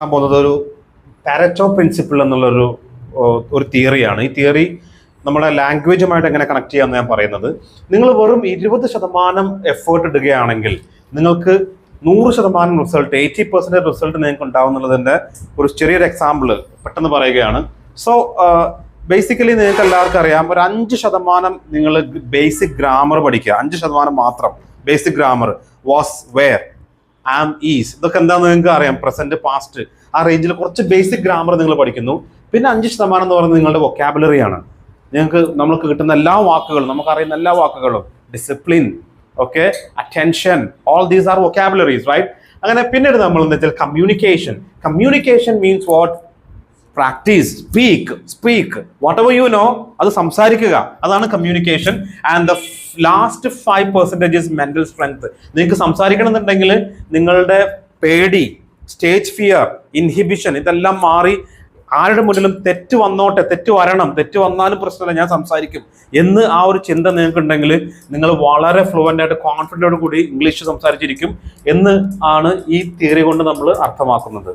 പോകുന്നത് ഒരു Pareto principle എന്നുള്ളൊരു തിയറിയാണ്. ഈ തിയറി നമ്മുടെ ലാംഗ്വേജുമായിട്ട് എങ്ങനെ കണക്ട് ചെയ്യാമെന്ന് ഞാൻ പറയുന്നത്, നിങ്ങൾ വെറും 20% എഫേർട്ട് ഇടുകയാണെങ്കിൽ നിങ്ങൾക്ക് 100% റിസൾട്ട്, 80% റിസൾട്ട് നിങ്ങൾക്ക് ഉണ്ടാവുന്നുള്ളതിൻ്റെ ഒരു ചെറിയൊരു എക്സാമ്പിൾ പെട്ടെന്ന് പറയുകയാണ്. സോ ബേസിക്കലി നിങ്ങൾക്ക് എല്ലാവർക്കും അറിയാം, ഒരു 5% നിങ്ങൾ ബേസിക് ഗ്രാമർ പഠിക്കുക. 5% മാത്രം basic grammar. Was, were, am, is, ഇതൊക്കെ എന്താണെന്ന് നിങ്ങൾക്ക് അറിയാം. പ്രസന്റ്, പാസ്റ്റ്, ആ റേഞ്ചിൽ കുറച്ച് ബേസിക് ഗ്രാമർ നിങ്ങൾ പഠിക്കുന്നു. പിന്നെ 5% എന്ന് പറയുന്നത് നിങ്ങളുടെ വൊക്കാബുലറിയാണ്. നമ്മൾക്ക് കിട്ടുന്ന എല്ലാ വാക്കുകളും, നമുക്കറിയുന്ന എല്ലാ വാക്കുകളും, discipline, okay, attention, all these are vocabularies, right? അങ്ങനെ പിന്നീട് നമ്മൾ എന്താ വെച്ചാൽ communication means what? Practice, speak whatever you know, അത് സംസാരിക്കുക, അതാണ് communication. And the last 5% is mental strength. നിങ്ങൾക്ക് സംസാരിക്കണം എന്നുണ്ടെങ്കിൽ നിങ്ങളുടെ പേടി, സ്റ്റേജ് ഫിയർ, ഇൻഹിബിഷൻ, ഇതെല്ലാം മാറി ആരുടെ മുന്നിലും തെറ്റ് വരണം, തെറ്റ് വന്നാലും പ്രശ്നമില്ല, ഞാൻ സംസാരിക്കും എന്ന് ആ ഒരു ചിന്ത നിങ്ങൾക്ക് ഉണ്ടെങ്കിൽ നിങ്ങൾ വളരെ ഫ്ലുവൻ്റ് ആയിട്ട് കോൺഫിഡൻറ്റോട് കൂടി ഇംഗ്ലീഷ് സംസാരിച്ചിരിക്കും എന്ന് ആണ് ഈ തിയറി കൊണ്ട് നമ്മൾ അർത്ഥമാക്കുന്നത്.